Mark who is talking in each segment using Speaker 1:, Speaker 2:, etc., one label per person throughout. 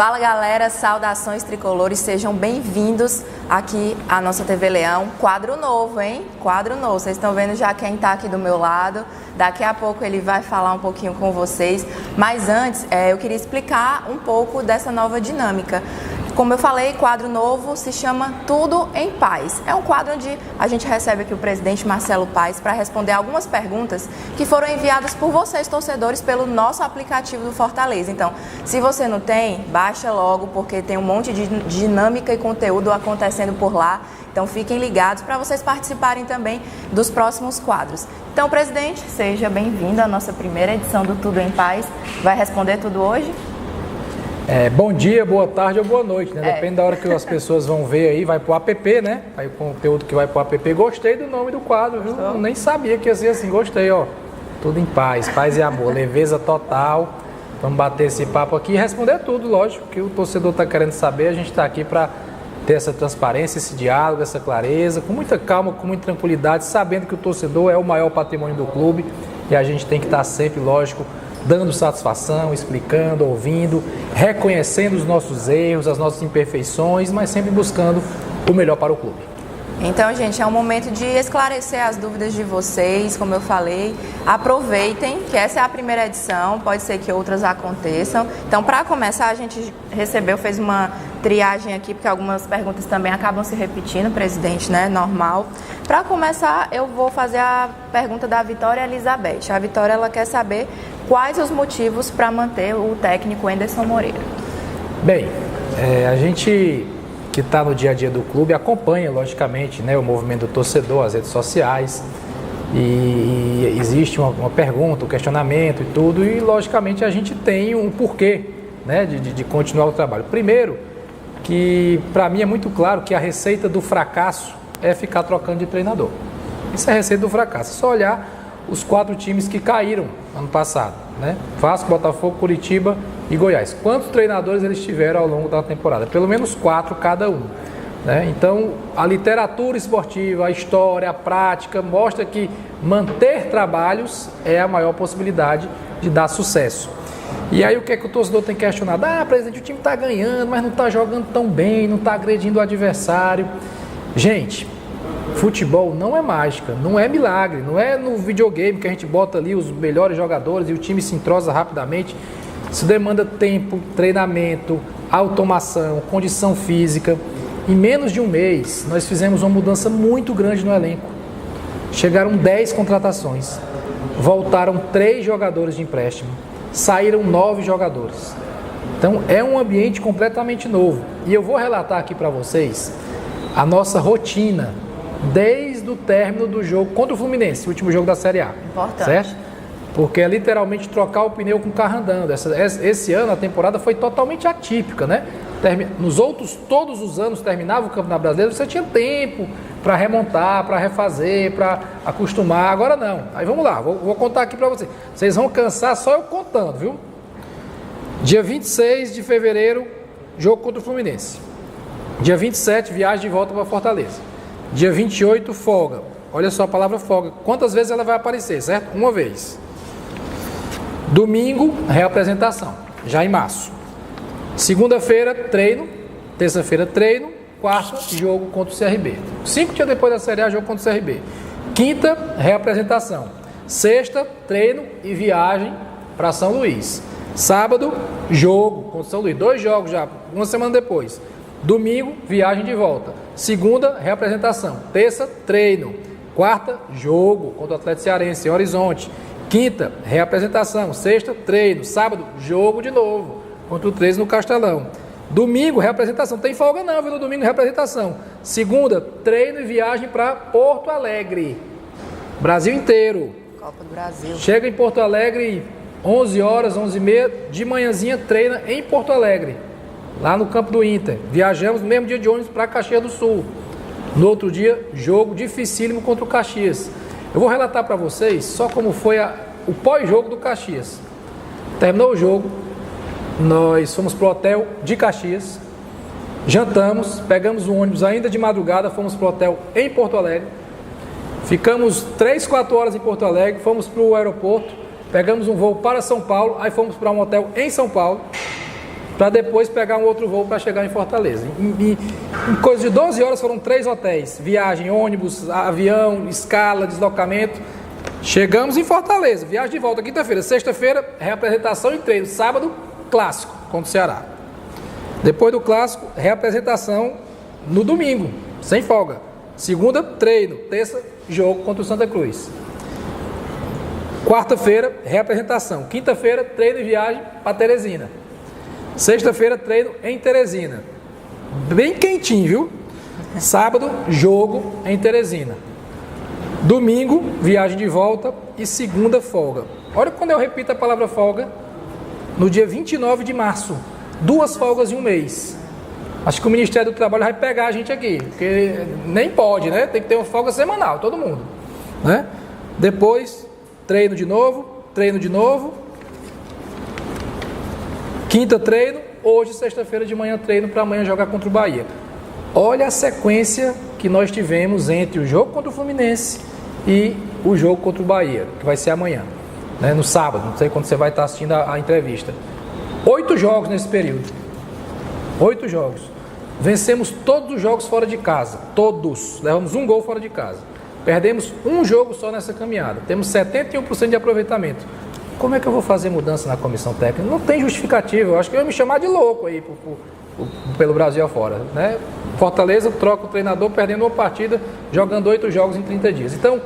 Speaker 1: Fala galera, saudações tricolores, sejam bem-vindos aqui à nossa TV Leão. Quadro novo, hein? Quadro novo, vocês estão vendo já quem tá aqui do meu lado. Daqui a pouco ele vai falar um pouquinho com vocês, mas antes eu queria explicar um pouco dessa nova dinâmica. Como eu falei, quadro novo se chama Tudo em Paz. É um quadro onde a gente recebe aqui o presidente Marcelo Paes para responder algumas perguntas que foram enviadas por vocês, torcedores, pelo nosso aplicativo do Fortaleza. Então, se você não tem, baixa logo, porque tem um monte de dinâmica e conteúdo acontecendo por lá. Então, fiquem ligados para vocês participarem também dos próximos quadros. Então, presidente, seja bem-vindo à nossa primeira edição do Tudo em Paz. Vai responder tudo hoje?
Speaker 2: Bom dia, boa tarde ou boa noite, né? Depende da hora que as pessoas vão ver aí, vai pro app, né? Aí o conteúdo que vai pro app. Gostei do nome do quadro, viu? Eu nem sabia que ia ser assim, gostei, ó. Tudo em paz, paz e amor, leveza total. Vamos bater esse papo aqui e responder tudo, lógico, que o torcedor tá querendo saber, a gente tá aqui para ter essa transparência, esse diálogo, essa clareza, com muita calma, com muita tranquilidade, sabendo que o torcedor é o maior patrimônio do clube e a gente tem que estar sempre, lógico, dando satisfação, explicando, ouvindo, reconhecendo os nossos erros, as nossas imperfeições, mas sempre buscando o melhor para o clube.
Speaker 1: Então, gente, é um momento de esclarecer as dúvidas de vocês, como eu falei. Aproveitem, que essa é a primeira edição, pode ser que outras aconteçam. Então, para começar, a gente fez uma triagem aqui, porque algumas perguntas também acabam se repetindo, presidente, né? Normal. Para começar, eu vou fazer a pergunta da Vitória Elizabeth. A Vitória, ela quer saber quais os motivos para manter o técnico Anderson Moreira.
Speaker 2: Bem, a gente que está no dia a dia do clube acompanha, logicamente, né, o movimento do torcedor, as redes sociais, e existe uma pergunta, um questionamento e tudo, e logicamente a gente tem um porquê, né, de continuar o trabalho. Primeiro, que para mim é muito claro que a receita do fracasso é ficar trocando de treinador. Isso é a receita do fracasso. É só olhar os 4 times que caíram ano passado, né? Vasco, Botafogo, Curitiba e Goiás. Quantos treinadores eles tiveram ao longo da temporada? Pelo menos 4 cada um, né? Então, a literatura esportiva, a história, a prática mostra que manter trabalhos é a maior possibilidade de dar sucesso. E aí o que é que o torcedor tem questionado? Presidente, o time está ganhando, mas não está jogando tão bem, não está agredindo o adversário. Gente, futebol não é mágica, não é milagre, não é no videogame que a gente bota ali os melhores jogadores e o time se entrosa rapidamente. Isso demanda tempo, treinamento, automação, condição física. Em menos de um mês, nós fizemos uma mudança muito grande no elenco. Chegaram 10 contratações, voltaram 3 jogadores de empréstimo, saíram 9 jogadores. Então é um ambiente completamente novo. E eu vou relatar aqui para vocês a nossa rotina desde o término do jogo contra o Fluminense, o último jogo da Série A.
Speaker 1: Importante.
Speaker 2: Certo? Porque é literalmente trocar o pneu com o carro andando. Esse ano a temporada foi totalmente atípica, né? Nos outros, todos os anos terminava o Campeonato Brasileiro, você tinha tempo para remontar, para refazer, para acostumar. Agora não. Aí vamos lá, vou contar aqui para vocês. Vocês vão cansar só eu contando, viu? Dia 26 de fevereiro, jogo contra o Fluminense. Dia 27, viagem de volta para Fortaleza. Dia 28, folga. Olha só a palavra folga. Quantas vezes ela vai aparecer, certo? Uma vez. Domingo, reapresentação. Já em março. Segunda-feira, treino. Terça-feira, treino. Quarta, jogo contra o CRB. 5 dias depois da Série A, jogo contra o CRB. Quinta, reapresentação. Sexta, treino e viagem para São Luís. Sábado, jogo contra o São Luís. 2 jogos já, uma semana depois. Domingo, viagem de volta. Segunda, reapresentação. Terça, treino. Quarta, jogo contra o Atlético Cearense em Horizonte. Quinta, reapresentação. Sexta, treino. Sábado, jogo de novo contra o 13 no Castelão. Domingo, reapresentação. Tem folga não, viu? No domingo, reapresentação. Segunda, treino e viagem para Porto Alegre. Brasil inteiro.
Speaker 1: Copa do Brasil.
Speaker 2: Chega em Porto Alegre 11 horas, 11h30. De manhãzinha, treina em Porto Alegre. Lá no campo do Inter. Viajamos no mesmo dia de ônibus para Caxias do Sul. No outro dia, jogo dificílimo contra o Caxias. Eu vou relatar para vocês só como foi o pós-jogo do Caxias. Terminou o jogo, nós fomos para o hotel de Caxias, jantamos, pegamos um ônibus ainda de madrugada, fomos para o hotel em Porto Alegre, ficamos 3, 4 horas em Porto Alegre, fomos para o aeroporto, pegamos um voo para São Paulo, aí fomos para um hotel em São Paulo, para depois pegar um outro voo para chegar em Fortaleza. Em coisa de 12 horas foram 3 hotéis, viagem, ônibus, avião, escala, deslocamento. Chegamos em Fortaleza, viagem de volta quinta-feira, sexta-feira, reapresentação e treino, sábado, clássico contra o Ceará. Depois do clássico, reapresentação no domingo, sem folga. Segunda, treino, terça, jogo contra o Santa Cruz. Quarta-feira, reapresentação. Quinta-feira, treino e viagem para Teresina. Sexta-feira, treino em Teresina. Bem quentinho, viu? Sábado, jogo em Teresina. Domingo, viagem de volta e segunda, folga. Olha quando eu repito a palavra folga, no dia 29 de março. 2 folgas em um mês. Acho que o Ministério do Trabalho vai pegar a gente aqui, porque nem pode, né? Tem que ter uma folga semanal, todo mundo, né? Depois, treino de novo. Quinta, treino. Hoje, sexta-feira de manhã, treino para amanhã jogar contra o Bahia. Olha a sequência que nós tivemos entre o jogo contra o Fluminense e o jogo contra o Bahia, que vai ser amanhã, né? No sábado, não sei quando você vai estar assistindo a entrevista. 8 jogos nesse período. 8 jogos. Vencemos todos os jogos fora de casa. Todos. Levamos um gol fora de casa. Perdemos um jogo só nessa caminhada. Temos 71% de aproveitamento. Como é que eu vou fazer mudança na comissão técnica? Não tem justificativa. Eu acho que eu ia me chamar de louco aí pelo Brasil afora, né? Fortaleza troca o treinador perdendo uma partida, jogando 8 jogos em 30 dias. Então,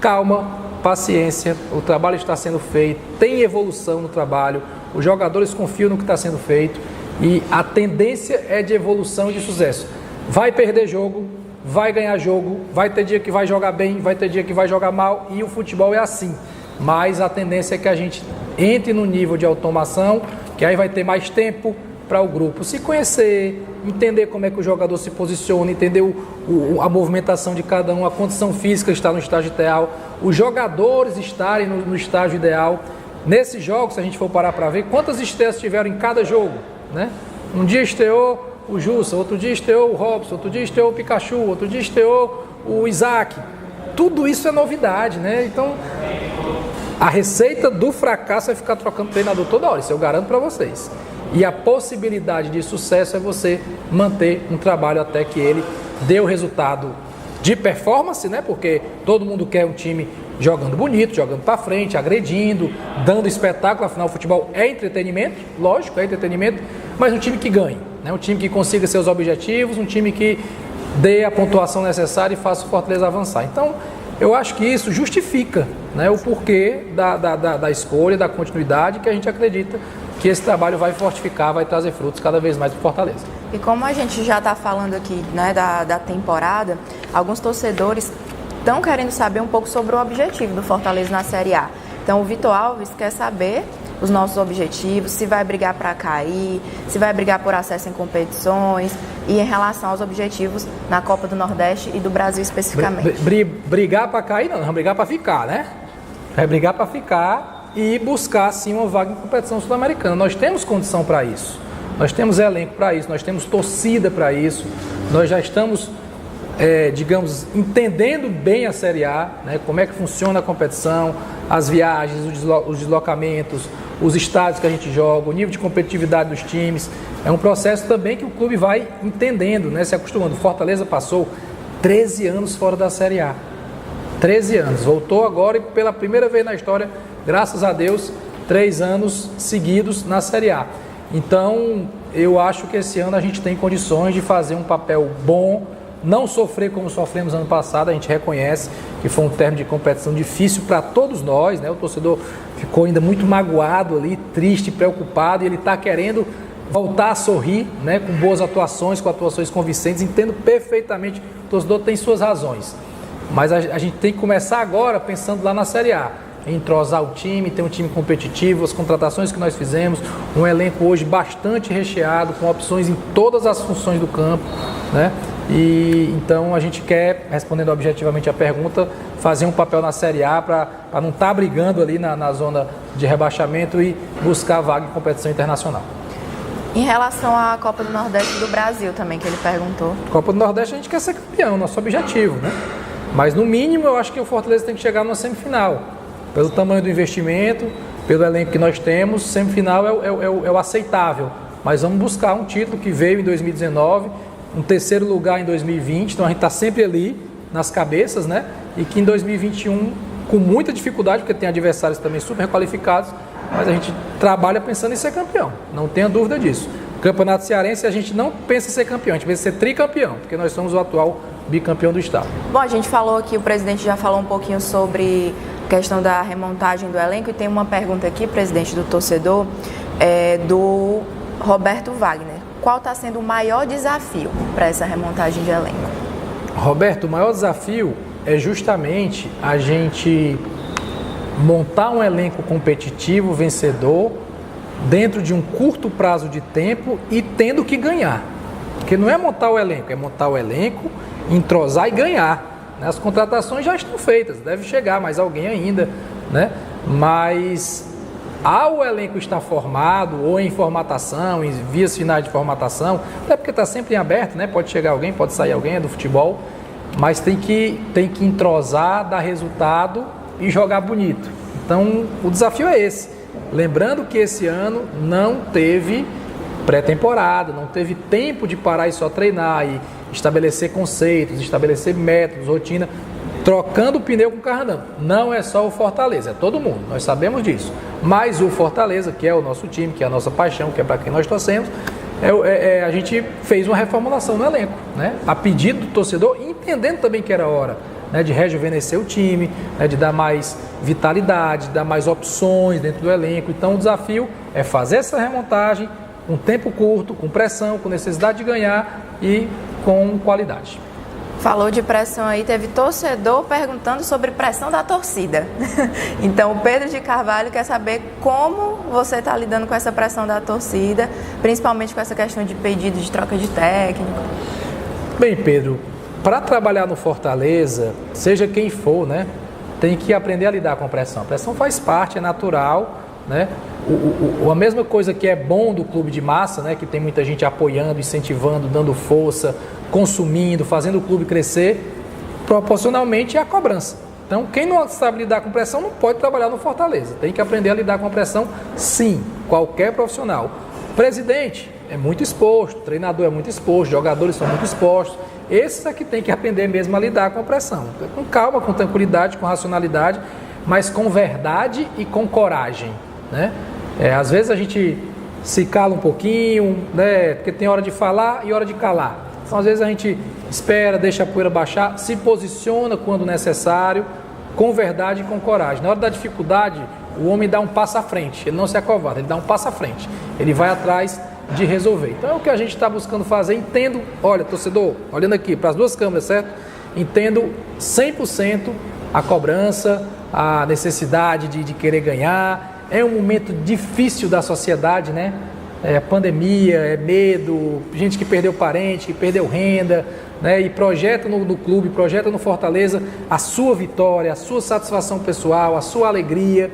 Speaker 2: calma, paciência. O trabalho está sendo feito. Tem evolução no trabalho. Os jogadores confiam no que está sendo feito e a tendência é de evolução e de sucesso. Vai perder jogo, vai ganhar jogo, vai ter dia que vai jogar bem, vai ter dia que vai jogar mal e o futebol é assim. Mas a tendência é que a gente entre no nível de automação, que aí vai ter mais tempo para o grupo se conhecer, entender como é que o jogador se posiciona, entender a movimentação de cada um, a condição física está no estágio ideal, os jogadores estarem no estágio ideal. Nesses jogos, se a gente for parar para ver, quantas estreias tiveram em cada jogo, né? Um dia estreou o Jussa, outro dia estreou o Robson, outro dia estreou o Pikachu, outro dia estreou o Isaac. Tudo isso é novidade, né? Então, a receita do fracasso é ficar trocando treinador toda hora, isso eu garanto para vocês. E a possibilidade de sucesso é você manter um trabalho até que ele dê o resultado de performance, né? Porque todo mundo quer um time jogando bonito, jogando para frente, agredindo, dando espetáculo. Afinal, o futebol é entretenimento, lógico, é entretenimento, mas um time que ganhe, né? Um time que consiga seus objetivos, um time que dê a pontuação necessária e faça o Fortaleza avançar. Então, eu acho que isso justifica, né, o porquê da escolha, da continuidade, que a gente acredita que esse trabalho vai fortificar, vai trazer frutos cada vez mais para o Fortaleza.
Speaker 1: E como a gente já está falando aqui, né, da temporada, alguns torcedores estão querendo saber um pouco sobre o objetivo do Fortaleza na Série A. Então o Vitor Alves quer saber os nossos objetivos, se vai brigar para cair, se vai brigar por acesso em competições e em relação aos objetivos na Copa do Nordeste e do Brasil especificamente.
Speaker 2: Brigar para cair não, vamos brigar para ficar, né? Vai brigar para ficar e buscar sim uma vaga em competição sul-americana. Nós temos condição para isso, nós temos elenco para isso, nós temos torcida para isso, nós já estamos, digamos, entendendo bem a Série A, né? Como é que funciona a competição, as viagens, os deslocamentos, os estádios que a gente joga, o nível de competitividade dos times. É um processo também que o clube vai entendendo, né? Se acostumando. Fortaleza passou 13 anos fora da Série A. 13 anos. Voltou agora e pela primeira vez na história, graças a Deus, 3 anos seguidos na Série A. Então, eu acho que esse ano a gente tem condições de fazer um papel bom, não sofrer como sofremos ano passado. A gente reconhece que foi um termo de competição difícil para todos nós, né? O torcedor ficou ainda muito magoado ali, triste, preocupado, e ele está querendo voltar a sorrir, né? Com boas atuações, com atuações convincentes. Entendo perfeitamente, o torcedor tem suas razões, mas a gente tem que começar agora pensando lá na Série A, entrosar o time, ter um time competitivo, as contratações que nós fizemos, um elenco hoje bastante recheado, com opções em todas as funções do campo, né? E então a gente quer, respondendo objetivamente a pergunta, fazer um papel na Série A para não estar brigando ali na zona de rebaixamento e buscar vaga em competição internacional.
Speaker 1: Em relação à Copa do Nordeste do Brasil também, que ele perguntou.
Speaker 2: Copa do Nordeste a gente quer ser campeão, nosso objetivo, né? Mas no mínimo eu acho que o Fortaleza tem que chegar numa semifinal. Pelo tamanho do investimento, pelo elenco que nós temos, semifinal é o aceitável mas vamos buscar um título que veio em 2019, um terceiro lugar em 2020, então a gente está sempre ali nas cabeças, né? E que em 2021, com muita dificuldade, porque tem adversários também super qualificados, mas a gente trabalha pensando em ser campeão, não tenha dúvida disso. Campeonato Cearense, a gente não pensa em ser campeão, a gente pensa em ser tricampeão, porque nós somos o atual bicampeão do estado.
Speaker 1: Bom, a gente falou aqui, o presidente já falou um pouquinho sobre a questão da remontagem do elenco, e tem uma pergunta aqui, presidente, do torcedor, do Roberto Wagner. Qual está sendo o maior desafio para essa remontagem de elenco?
Speaker 2: Roberto, o maior desafio é justamente a gente montar um elenco competitivo, vencedor, dentro de um curto prazo de tempo e tendo que ganhar. Porque não é montar o elenco, é montar o elenco, entrosar e ganhar. As contratações já estão feitas, deve chegar mais alguém ainda, né? Mas ao elenco estar formado ou em formatação, em vias finais de formatação, até porque está sempre em aberto, né? Pode chegar alguém, pode sair alguém, é do futebol, mas tem que entrosar, dar resultado e jogar bonito. Então o desafio é esse. Lembrando que esse ano não teve pré-temporada, não teve tempo de parar e só treinar e estabelecer conceitos, estabelecer métodos, rotina, trocando o pneu com o carro andando. Não é só o Fortaleza, é todo mundo, nós sabemos disso. Mas o Fortaleza, que é o nosso time, que é a nossa paixão, que é para quem nós torcemos, a gente fez uma reformulação no elenco, né? A pedido do torcedor, entendendo também que era hora, né, de rejuvenescer o time, né, de dar mais vitalidade, dar mais opções dentro do elenco. Então o desafio é fazer essa remontagem com tempo curto, com pressão, com necessidade de ganhar e com qualidade.
Speaker 1: Falou de pressão aí, teve torcedor perguntando sobre pressão da torcida. Então o Pedro de Carvalho quer saber como você está lidando com essa pressão da torcida, principalmente com essa questão de pedido de troca de técnico.
Speaker 2: Bem, Pedro, para trabalhar no Fortaleza, seja quem for, né, tem que aprender a lidar com a pressão. A pressão faz parte, é natural, né? A mesma coisa que é bom do clube de massa, né, que tem muita gente apoiando, incentivando, dando força, consumindo, fazendo o clube crescer, proporcionalmente é a cobrança. Então, quem não sabe lidar com pressão não pode trabalhar no Fortaleza. Tem que aprender a lidar com a pressão, sim, qualquer profissional. O presidente é muito exposto, o treinador é muito exposto, jogadores são muito expostos. Esses é que tem que aprender mesmo a lidar com a pressão. Com calma, com tranquilidade, com racionalidade, mas com verdade e com coragem, né? Às vezes a gente se cala um pouquinho, né? Porque tem hora de falar e hora de calar. Então, às vezes a gente espera, deixa a poeira baixar, se posiciona quando necessário, com verdade e com coragem. Na hora da dificuldade, o homem dá um passo à frente, ele não se acovarda, ele dá um passo à frente, ele vai atrás de resolver. Então é o que a gente está buscando fazer. Entendo, olha, torcedor, olhando aqui para as duas câmeras, certo? Entendo 100% a cobrança, a necessidade de querer ganhar. É um momento difícil da sociedade, né? É pandemia, é medo, gente que perdeu parente, que perdeu renda, né? E projeta no clube, projeta no Fortaleza a sua vitória, a sua satisfação pessoal, a sua alegria.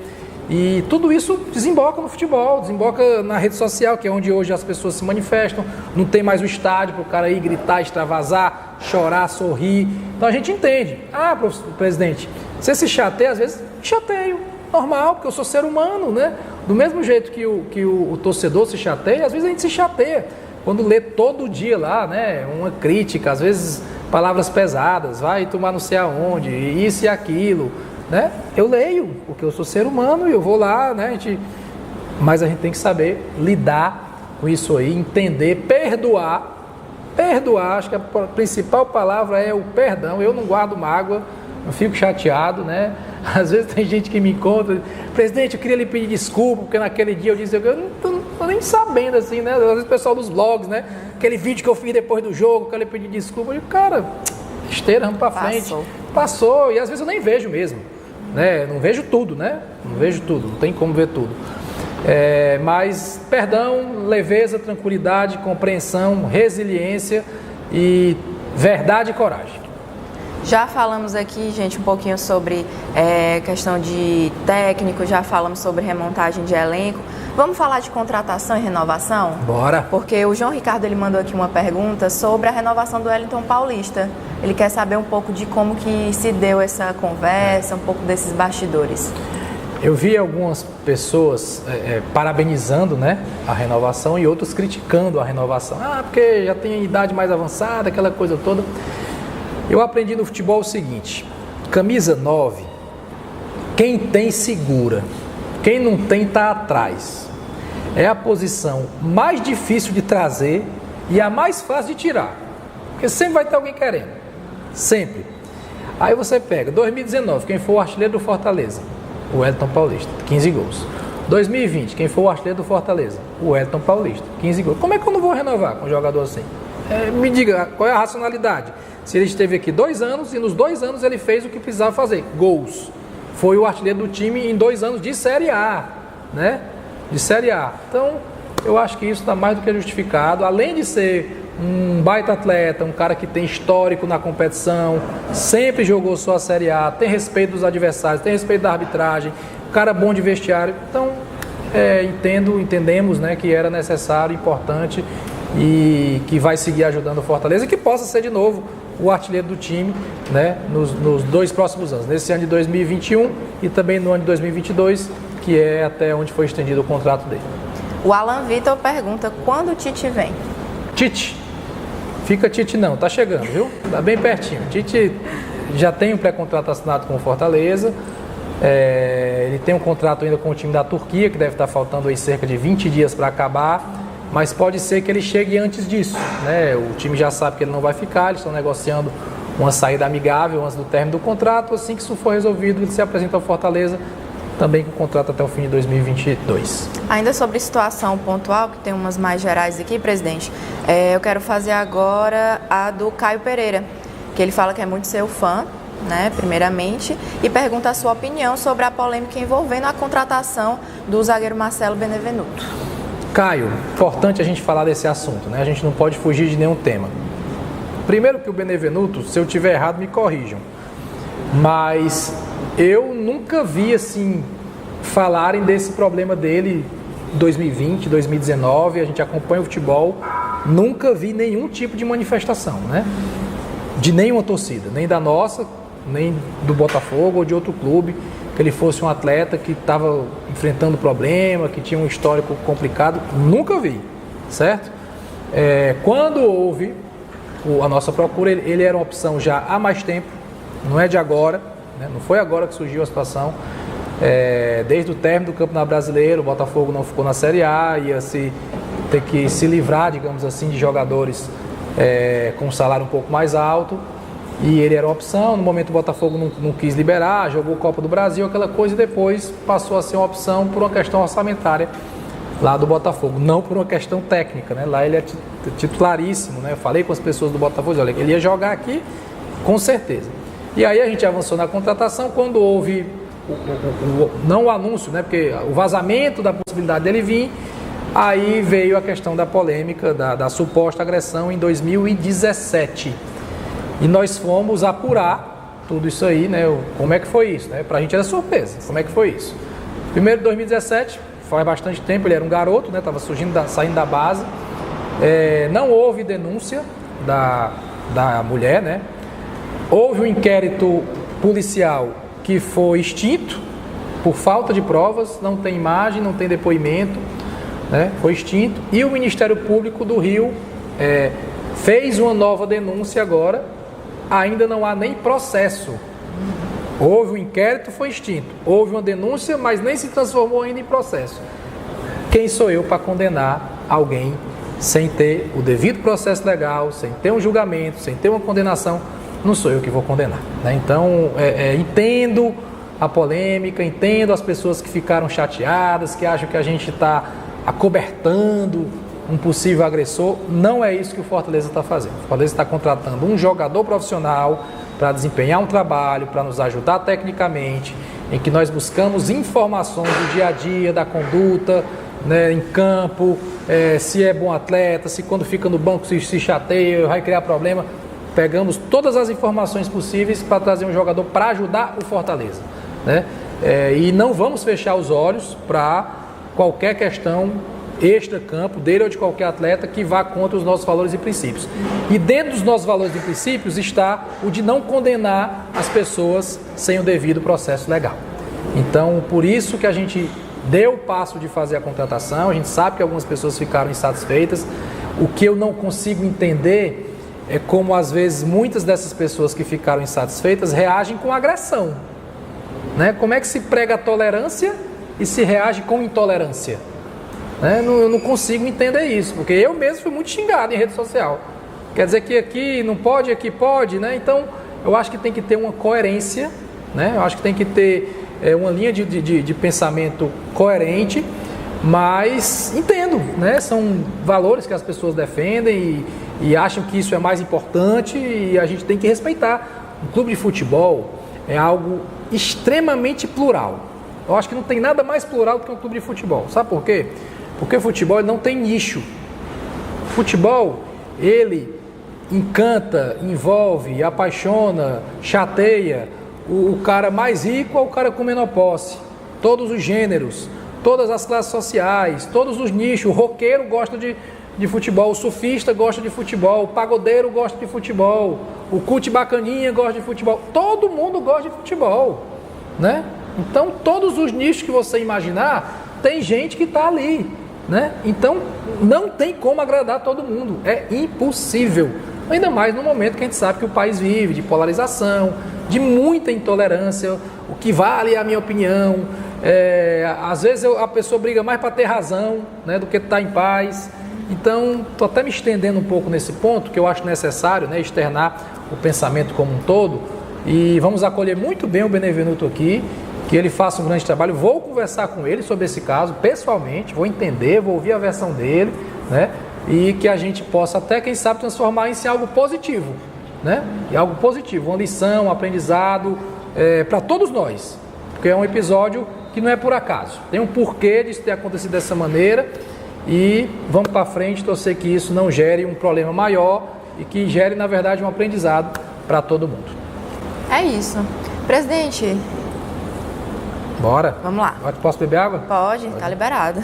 Speaker 2: E tudo isso desemboca no futebol, desemboca na rede social, que é onde hoje as pessoas se manifestam. Não tem mais o estádio para o cara ir gritar, extravasar, chorar, sorrir. Então a gente entende. Ah, presidente, você se chateia? Às vezes chateio, normal, porque eu sou ser humano, né? Do mesmo jeito que o torcedor se chateia, às vezes a gente se chateia. Quando lê todo dia lá, né, uma crítica, às vezes palavras pesadas, vai tomar não sei aonde, isso e aquilo, né? Eu leio, porque eu sou ser humano e eu vou lá, né? Mas a gente tem que saber lidar com isso aí, entender, perdoar. Perdoar, acho que a principal palavra é o perdão. Eu não guardo mágoa, não fico chateado, né? Às vezes tem gente que me encontra, presidente, eu queria lhe pedir desculpa, porque naquele dia eu disse, eu não tô nem sabendo assim, né? Às vezes o pessoal dos blogs, né? Aquele vídeo que eu fiz depois do jogo, que eu lhe pedi desculpa, eu digo, cara, esteira, vamos pra frente. Passou, e às vezes eu nem vejo mesmo, né? Não vejo tudo, né? Não vejo tudo, não tem como ver tudo. Mas perdão, leveza, tranquilidade, compreensão, resiliência e verdade e coragem.
Speaker 1: Já falamos aqui, gente, um pouquinho sobre questão de técnico, já falamos sobre remontagem de elenco. Vamos falar de contratação e renovação?
Speaker 2: Bora!
Speaker 1: Porque o João Ricardo ele mandou aqui uma pergunta sobre a renovação do Wellington Paulista. Ele quer saber um pouco de como que se deu essa conversa, um pouco desses bastidores.
Speaker 2: Eu vi algumas pessoas parabenizando, né, a renovação e outros criticando a renovação. Porque já tem idade mais avançada, aquela coisa toda. Eu aprendi no futebol o seguinte: camisa 9, quem tem segura, quem não tem está atrás. É a posição mais difícil de trazer e a mais fácil de tirar, porque sempre vai ter alguém querendo, sempre. Aí você pega 2019, quem foi o artilheiro do Fortaleza? O Wellington Paulista, 15 gols. 2020, quem foi o artilheiro do Fortaleza? O Wellington Paulista, 15 gols. Como é que eu não vou renovar com um jogador assim? Me diga, qual é a racionalidade? Se ele esteve aqui 2 anos e nos 2 anos ele fez o que precisava fazer, gols. Foi o artilheiro do time em 2 anos de Série A, né? De Série A. Então, eu acho que isso está mais do que justificado. Além de ser um baita atleta, um cara que tem histórico na competição, sempre jogou só a Série A, tem respeito dos adversários, tem respeito da arbitragem, um cara bom de vestiário. Então, entendemos, né, que era necessário, importante e que vai seguir ajudando o Fortaleza e que possa ser de novo o artilheiro do time, né, nos 2 próximos anos, nesse ano de 2021 e também no ano de 2022, que é até onde foi estendido o contrato dele.
Speaker 1: O Alan Vitor pergunta: quando o Tite vem?
Speaker 2: Tite, fica Tite não, tá chegando, viu? Tá bem pertinho. Tite já tem um pré-contrato assinado com o Fortaleza, ele tem um contrato ainda com o time da Turquia, que deve estar faltando aí cerca de 20 dias para acabar, mas pode ser que ele chegue antes disso, né? O time já sabe que ele não vai ficar, eles estão negociando uma saída amigável antes do término do contrato. Assim que isso for resolvido, ele se apresenta ao Fortaleza, também com contrato até o fim de 2022.
Speaker 1: Ainda sobre situação pontual, que tem umas mais gerais aqui, presidente, eu quero fazer agora a do Caio Pereira, que ele fala que é muito seu fã, né, primeiramente, e pergunta a sua opinião sobre a polêmica envolvendo a contratação do zagueiro Marcelo Benevenuto.
Speaker 2: Caio, importante a gente falar desse assunto, né? A gente não pode fugir de nenhum tema. Primeiro que o Benevenuto, se eu tiver errado, me corrijam, mas eu nunca vi, assim, falarem desse problema dele 2020, 2019, a gente acompanha o futebol, nunca vi nenhum tipo de manifestação, né? De nenhuma torcida, nem da nossa, nem do Botafogo ou de outro clube, que ele fosse um atleta que estava enfrentando problema, que tinha um histórico complicado, nunca vi, certo? Quando houve a nossa procura, ele era uma opção já há mais tempo, não é de agora, né? Não foi agora que surgiu a situação. Desde o término do Campeonato Brasileiro, o Botafogo não ficou na Série A, ia ter que se livrar, digamos assim, de jogadores com um salário um pouco mais alto, e ele era uma opção. No momento o Botafogo não quis liberar, jogou Copa do Brasil, aquela coisa, e depois passou a ser uma opção por uma questão orçamentária lá do Botafogo, não por uma questão técnica, né? Lá ele é titularíssimo, né? Eu falei com as pessoas do Botafogo, olha, ele ia jogar aqui com certeza. E aí a gente avançou na contratação quando houve não o anúncio, né? Porque o vazamento da possibilidade dele vir, aí veio a questão da polêmica, da suposta agressão em 2017. E nós fomos apurar tudo isso aí, né? Como é que foi isso, né? Pra gente era surpresa, como é que foi isso. Primeiro, 2017, faz bastante tempo, ele era um garoto, né? Tava saindo da base. Não houve denúncia da mulher, né? Houve um inquérito policial que foi extinto por falta de provas, não tem imagem, não tem depoimento, né? Foi extinto. E o Ministério Público do Rio fez uma nova denúncia agora, ainda não há nem processo. Houve um inquérito, foi extinto. Houve uma denúncia, mas nem se transformou ainda em processo. Quem sou eu para condenar alguém sem ter o devido processo legal, sem ter um julgamento, sem ter uma condenação? Não sou eu que vou condenar, né? Então, entendo a polêmica, entendo as pessoas que ficaram chateadas, que acham que a gente está acobertando um possível agressor. Não é isso que o Fortaleza está fazendo. O Fortaleza está contratando um jogador profissional para desempenhar um trabalho, para nos ajudar tecnicamente, em que nós buscamos informações do dia a dia, da conduta, né, em campo, se é bom atleta, se quando fica no banco se chateia, vai criar problema. Pegamos todas as informações possíveis para trazer um jogador para ajudar o Fortaleza, né? E não vamos fechar os olhos para qualquer questão extra-campo, dele ou de qualquer atleta, que vá contra os nossos valores e princípios. E dentro dos nossos valores e princípios está o de não condenar as pessoas sem o devido processo legal. Então, por isso que a gente deu o passo de fazer a contratação. A gente sabe que algumas pessoas ficaram insatisfeitas. O que eu não consigo entender é como, às vezes, muitas dessas pessoas que ficaram insatisfeitas reagem com agressão, né? Como é que se prega a tolerância e se reage com intolerância? Eu não consigo entender isso, porque eu mesmo fui muito xingado em rede social. Quer dizer que aqui não pode, aqui pode, né? Então, eu acho que tem que ter uma coerência, né? Eu acho que tem que ter uma linha de pensamento coerente, mas entendo, né? São valores que as pessoas defendem e acham que isso é mais importante e a gente tem que respeitar. Um clube de futebol é algo extremamente plural. Eu acho que não tem nada mais plural do que um clube de futebol. Sabe por quê? Porque o futebol ele não tem nicho. O futebol, ele encanta, envolve, apaixona, chateia o cara mais rico ao cara com menor posse. Todos os gêneros, todas as classes sociais, todos os nichos. O roqueiro gosta de futebol, o surfista gosta de futebol, o pagodeiro gosta de futebol, o cult bacaninha gosta de futebol. Todo mundo gosta de futebol, né? Então, todos os nichos que você imaginar, tem gente que está ali, né? Então, não tem como agradar todo mundo. É impossível. Ainda mais no momento que a gente sabe que o país vive de polarização, de muita intolerância. O que vale é a minha opinião. Às vezes a pessoa briga mais para ter razão, né, do que estar em paz. Então, estou até me estendendo um pouco nesse ponto, que eu acho necessário, né, externar o pensamento como um todo. E vamos acolher muito bem o Benevenuto aqui, que ele faça um grande trabalho. Vou conversar com ele sobre esse caso pessoalmente, vou entender, vou ouvir a versão dele, né? E que a gente possa até, quem sabe, transformar isso em algo positivo, né? E algo positivo, uma lição, um aprendizado para todos nós, porque é um episódio que não é por acaso, tem um porquê de ter acontecido dessa maneira e vamos para frente, torcer que isso não gere um problema maior e que gere, na verdade, um aprendizado para todo mundo.
Speaker 1: É isso. Presidente,
Speaker 2: bora?
Speaker 1: Vamos lá.
Speaker 2: Agora posso beber água?
Speaker 1: Pode, tá liberado.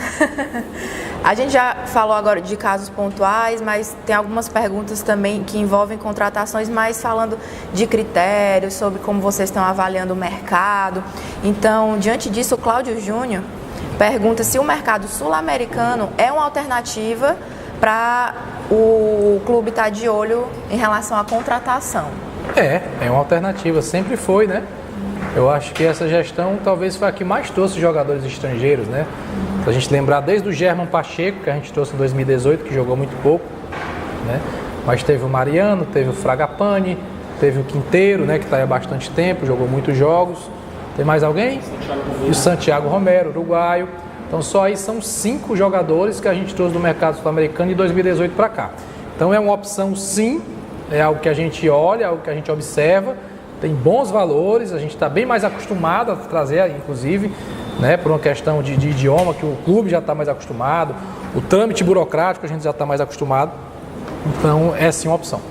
Speaker 1: A gente já falou agora de casos pontuais, mas tem algumas perguntas também que envolvem contratações, mas falando de critérios, sobre como vocês estão avaliando o mercado. Então, diante disso, o Cláudio Júnior pergunta se o mercado sul-americano é uma alternativa para o clube estar de olho em relação à contratação. É
Speaker 2: uma alternativa, sempre foi, né? Eu acho que essa gestão talvez foi a que mais trouxe jogadores estrangeiros, né? Se a gente lembrar desde o German Pacheco, que a gente trouxe em 2018, que jogou muito pouco, né? Mas teve o Mariano, teve o Fragapane, teve o Quinteiro, né? Que está aí há bastante tempo, jogou muitos jogos. Tem mais alguém? E o Santiago Romero, uruguaio. Então só aí são 5 jogadores que a gente trouxe do mercado sul-americano de 2018 para cá. Então é uma opção sim, é algo que a gente olha, algo que a gente observa. Tem bons valores, a gente está bem mais acostumado a trazer, inclusive, né, por uma questão de idioma, que o clube já está mais acostumado, o trâmite burocrático a gente já está mais acostumado, então é sim uma opção.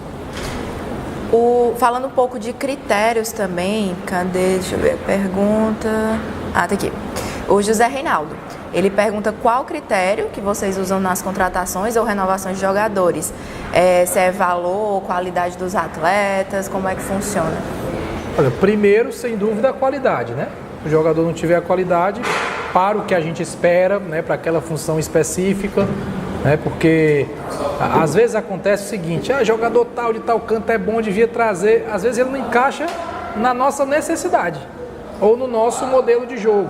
Speaker 1: Falando um pouco de critérios também, cadê, deixa eu ver a pergunta, tá aqui, o José Reinaldo, ele pergunta qual critério que vocês usam nas contratações ou renovações de jogadores, se é valor, qualidade dos atletas, como é que funciona?
Speaker 2: Olha, primeiro, sem dúvida, a qualidade, né? Se o jogador não tiver a qualidade, para o que a gente espera, né, para aquela função específica, né, porque às vezes acontece o seguinte, jogador tal de tal canto é bom, devia trazer, às vezes ele não encaixa na nossa necessidade ou no nosso modelo de jogo.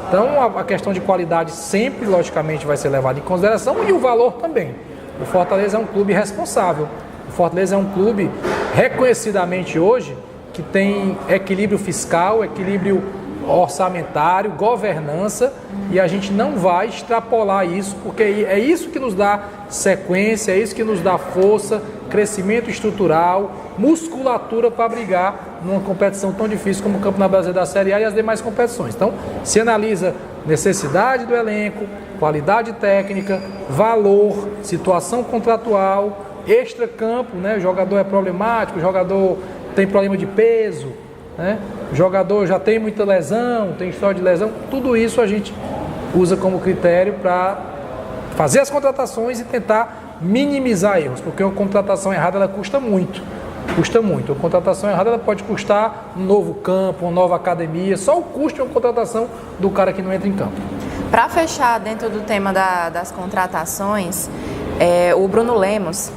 Speaker 2: Então a questão de qualidade sempre, logicamente, vai ser levada em consideração e o valor também. O Fortaleza é um clube responsável, o Fortaleza é um clube reconhecidamente hoje que tem equilíbrio fiscal, equilíbrio orçamentário, governança, e a gente não vai extrapolar isso, porque é isso que nos dá sequência, é isso que nos dá força, crescimento estrutural, musculatura para brigar numa competição tão difícil como o Campeonato Brasileiro da Série A e as demais competições. Então, se analisa necessidade do elenco, qualidade técnica, valor, situação contratual, extra-campo, né? O jogador é problemático, o jogador tem problema de peso, né? O jogador já tem muita lesão, tem história de lesão, tudo isso a gente usa como critério para fazer as contratações e tentar minimizar erros, porque uma contratação errada ela custa muito, custa muito. A contratação errada ela pode custar um novo campo, uma nova academia, só o custo de uma contratação do cara que não entra em campo.
Speaker 1: Para fechar dentro do tema das contratações, o Bruno Lemos,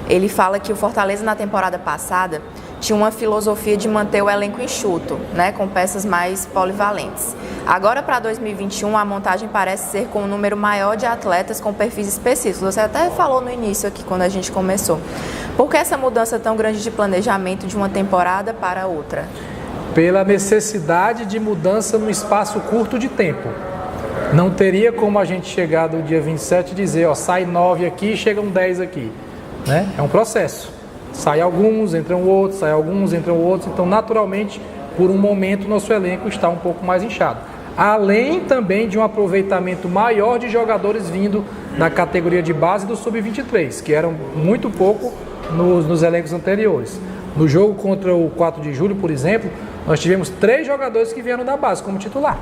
Speaker 1: ele fala que o Fortaleza na temporada passada tinha uma filosofia de manter o elenco enxuto, né, com peças mais polivalentes. Agora, para 2021, a montagem parece ser com um número maior de atletas com perfis específicos. Você até falou no início aqui, quando a gente começou. Por que essa mudança tão grande de planejamento de uma temporada para outra?
Speaker 2: Pela necessidade de mudança no espaço curto de tempo. Não teria como a gente chegar do dia 27 e dizer, ó, sai 9 aqui e chegam 10 aqui. Né? É um processo. Sai alguns, entram outros, sai alguns, entram outros. Então, naturalmente, por um momento, nosso elenco está um pouco mais inchado. Além também de um aproveitamento maior de jogadores vindo da categoria de base do Sub-23, que eram muito pouco nos elencos anteriores. No jogo contra o 4 de julho, por exemplo, nós tivemos 3 jogadores que vieram da base como titular.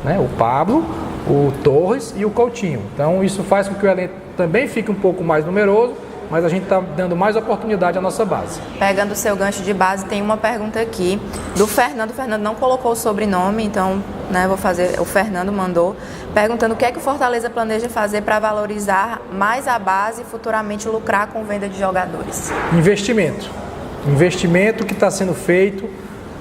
Speaker 2: Né? O Pablo, o Torres e o Coutinho. Então, isso faz com que o elenco também fique um pouco mais numeroso, mas a gente está dando mais oportunidade à nossa base.
Speaker 1: Pegando o seu gancho de base, tem uma pergunta aqui do Fernando. O Fernando não colocou o sobrenome, então, né, vou fazer. O Fernando mandou, perguntando o que é que o Fortaleza planeja fazer para valorizar mais a base e futuramente lucrar com venda de jogadores.
Speaker 2: Investimento. Investimento que está sendo feito,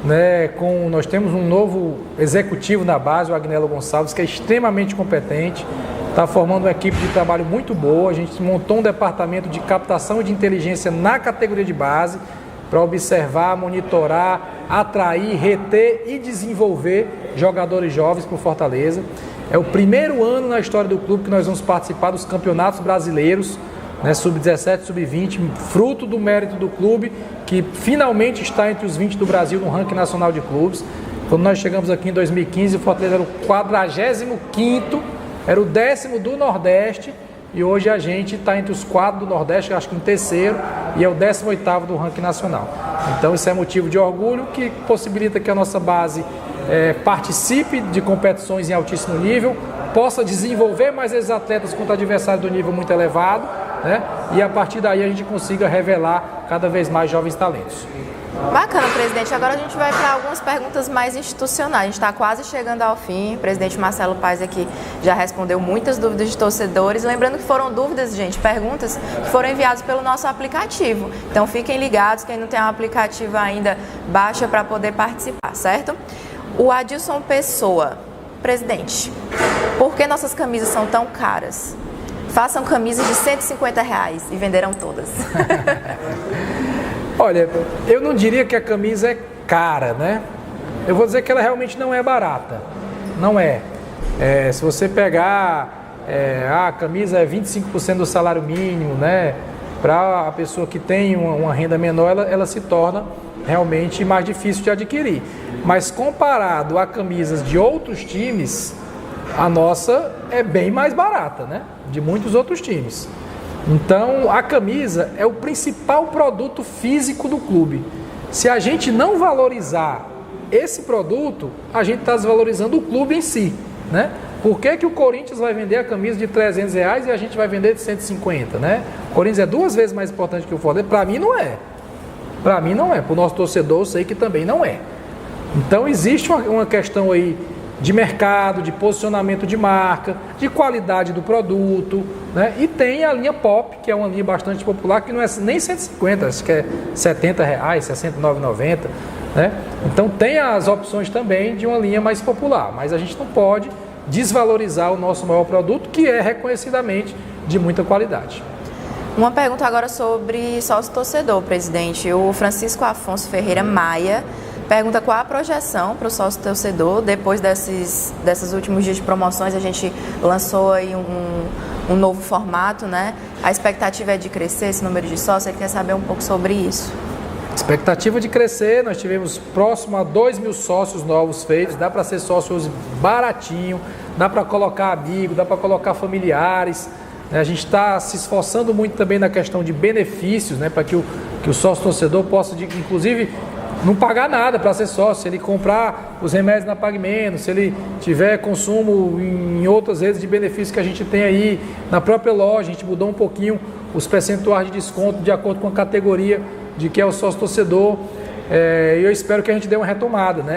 Speaker 2: né, nós temos um novo executivo na base, o Agnello Gonçalves, que é extremamente competente. Está formando uma equipe de trabalho muito boa. A gente montou um departamento de captação e de inteligência na categoria de base para observar, monitorar, atrair, reter e desenvolver jogadores jovens para o Fortaleza. É o primeiro ano na história do clube que nós vamos participar dos campeonatos brasileiros, né, Sub-17, Sub-20, fruto do mérito do clube, que finalmente está entre os 20 do Brasil no ranking nacional de clubes. Quando nós chegamos aqui em 2015, o Fortaleza era o 45º, era o 10º do Nordeste, e hoje a gente está entre os 4 do Nordeste, acho que em terceiro, e é o 18º do ranking nacional. Então isso é motivo de orgulho, que possibilita que a nossa base participe de competições em altíssimo nível, possa desenvolver mais esses atletas contra adversários do nível muito elevado, né? E a partir daí a gente consiga revelar cada vez mais jovens talentos.
Speaker 1: Bacana, presidente. Agora a gente vai para algumas perguntas mais institucionais. A gente está quase chegando ao fim. O presidente Marcelo Paes aqui já respondeu muitas dúvidas de torcedores. Lembrando que foram dúvidas, gente, perguntas que foram enviadas pelo nosso aplicativo. Então fiquem ligados, quem não tem o aplicativo ainda, baixa para poder participar, certo? O Adilson Pessoa. Presidente, por que nossas camisas são tão caras? Façam camisas de R$150 e venderão todas.
Speaker 2: Olha, eu não diria que a camisa é cara, né? Eu vou dizer que ela realmente não é barata. Não é. Se você pegar, a camisa é 25% do salário mínimo, né? Para a pessoa que tem uma renda menor, ela se torna realmente mais difícil de adquirir. Mas comparado a camisas de outros times, a nossa é bem mais barata, né? De muitos outros times. Então, a camisa é o principal produto físico do clube. Se a gente não valorizar esse produto, a gente está desvalorizando o clube em si, né? Por que o Corinthians vai vender a camisa de R$300 e a gente vai vender de 150, né? O Corinthians é 2 vezes mais importante que o Fortaleza? Para mim não é. Para mim não é. Para o nosso torcedor eu sei que também não é. Então, existe uma questão aí de mercado, de posicionamento de marca, de qualidade do produto, né? E tem a linha Pop, que é uma linha bastante popular, que não é nem 150, acho que é R$70, R$69,90, né? Então tem as opções também de uma linha mais popular, mas a gente não pode desvalorizar o nosso maior produto, que é reconhecidamente de muita qualidade.
Speaker 1: Uma pergunta agora sobre sócio-torcedor, presidente. O Francisco Afonso Ferreira Maia pergunta qual a projeção para o sócio-torcedor. Depois desses últimos dias de promoções, a gente lançou aí um novo formato, né? A expectativa é de crescer esse número de sócios. Ele quer saber um pouco sobre isso.
Speaker 2: Expectativa de crescer, nós tivemos próximo a 2.000 sócios novos feitos. Dá para ser sócios baratinho, dá para colocar amigo, dá para colocar familiares. A gente está se esforçando muito também na questão de benefícios, né? Para que o sócio-torcedor possa, inclusive, não pagar nada para ser sócio. Se ele comprar os remédios na Pague Menos, se ele tiver consumo em outras redes de benefícios que a gente tem aí na própria loja, a gente mudou um pouquinho os percentuais de desconto de acordo com a categoria de que é o sócio-torcedor. E eu espero que a gente dê uma retomada, né?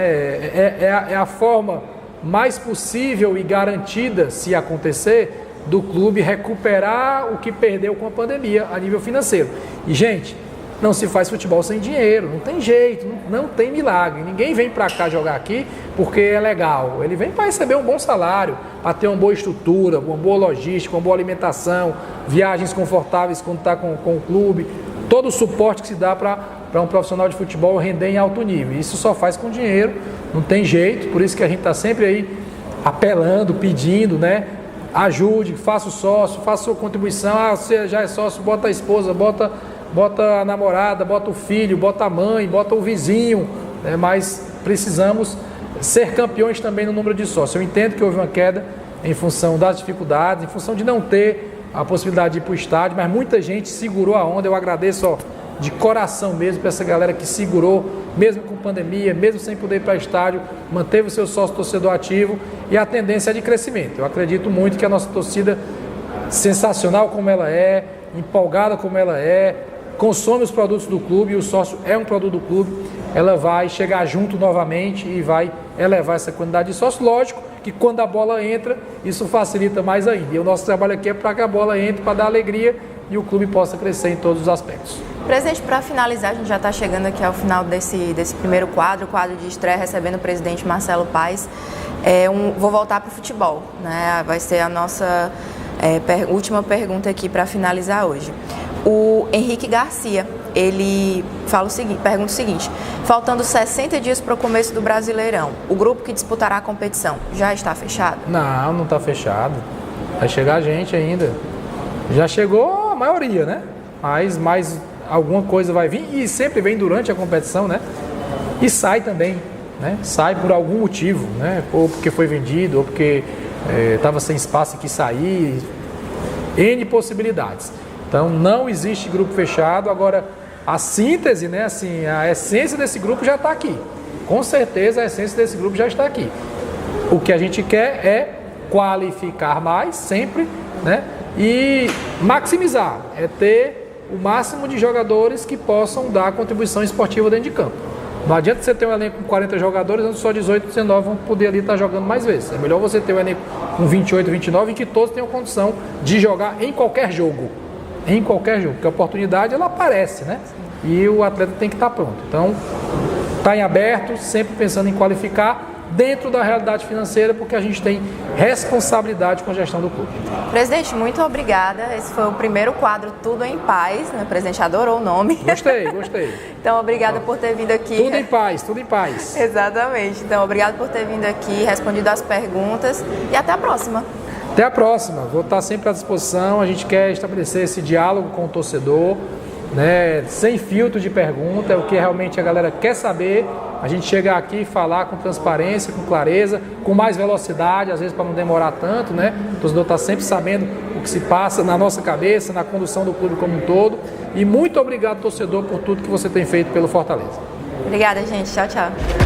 Speaker 2: É a forma mais possível e garantida, se acontecer, do clube recuperar o que perdeu com a pandemia a nível financeiro. E, gente, não se faz futebol sem dinheiro, não tem jeito, não tem milagre. Ninguém vem para cá jogar aqui porque é legal. Ele vem para receber um bom salário, para ter uma boa estrutura, uma boa logística, uma boa alimentação, viagens confortáveis quando está com o clube, todo o suporte que se dá para um profissional de futebol render em alto nível. Isso só faz com dinheiro, não tem jeito, por isso que a gente está sempre aí apelando, pedindo, né? Ajude, faça o sócio, faça a sua contribuição. Você já é sócio, bota a esposa, bota a namorada, bota o filho, bota a mãe, bota o vizinho, né? Mas precisamos ser campeões também no número de sócios. Eu entendo que houve uma queda em função das dificuldades, em função de não ter a possibilidade de ir para o estádio, mas muita gente segurou a onda. Eu agradeço de coração mesmo para essa galera que segurou, mesmo com pandemia, mesmo sem poder ir para o estádio, manteve o seu sócio torcedor ativo, e a tendência é de crescimento. Eu acredito muito que a nossa torcida, sensacional como ela é, empolgada como ela é, consome os produtos do clube, e o sócio é um produto do clube, ela vai chegar junto novamente e vai elevar essa quantidade de sócios. Lógico que quando a bola entra, isso facilita mais ainda. E o nosso trabalho aqui é para que a bola entre, para dar alegria e o clube possa crescer em todos os aspectos.
Speaker 1: Presidente, para finalizar, a gente já está chegando aqui ao final desse primeiro quadro de estreia, recebendo o presidente Marcelo Paes. Vou voltar para o futebol, né? Vai ser a nossa última pergunta aqui para finalizar hoje. O Henrique Garcia, ele pergunta o seguinte: faltando 60 dias para o começo do Brasileirão, o grupo que disputará a competição já está fechado?
Speaker 2: Não está fechado. Vai chegar gente ainda. Já chegou a maioria, né? Mas alguma coisa vai vir, e sempre vem durante a competição, né? E sai também, né? Sai por algum motivo, né? Ou porque foi vendido, ou porque estava sem espaço e quis sair. N possibilidades. Então não existe grupo fechado. Agora, a síntese, né? Assim, a essência desse grupo já está aqui. Com certeza a essência desse grupo já está aqui. O que a gente quer é qualificar mais, sempre, né? E maximizar, é ter o máximo de jogadores que possam dar contribuição esportiva dentro de campo. Não adianta você ter um elenco com 40 jogadores, onde só 18, 19 vão poder ali estar jogando mais vezes. É melhor você ter um elenco com 28, 29, em que todos tenham condição de jogar em qualquer jogo. Em qualquer jogo, porque a oportunidade ela aparece, né? E o atleta tem que estar pronto. Então, está em aberto, sempre pensando em qualificar dentro da realidade financeira, porque a gente tem responsabilidade com a gestão do clube.
Speaker 1: Presidente, muito obrigada. Esse foi o primeiro quadro Tudo em Paz, né? O presidente adorou o nome.
Speaker 2: Gostei.
Speaker 1: Então, obrigada por ter vindo aqui.
Speaker 2: Tudo em paz.
Speaker 1: Exatamente. Então, obrigado por ter vindo aqui, respondido as perguntas, e até a próxima.
Speaker 2: Até a próxima. Vou estar sempre à disposição. A gente quer estabelecer esse diálogo com o torcedor, né? Sem filtro de pergunta, é o que realmente a galera quer saber. A gente chegar aqui e falar com transparência, com clareza, com mais velocidade, às vezes para não demorar tanto, né? O torcedor está sempre sabendo o que se passa na nossa cabeça, na condução do clube como um todo. E muito obrigado, torcedor, por tudo que você tem feito pelo Fortaleza.
Speaker 1: Obrigada, gente. Tchau, tchau.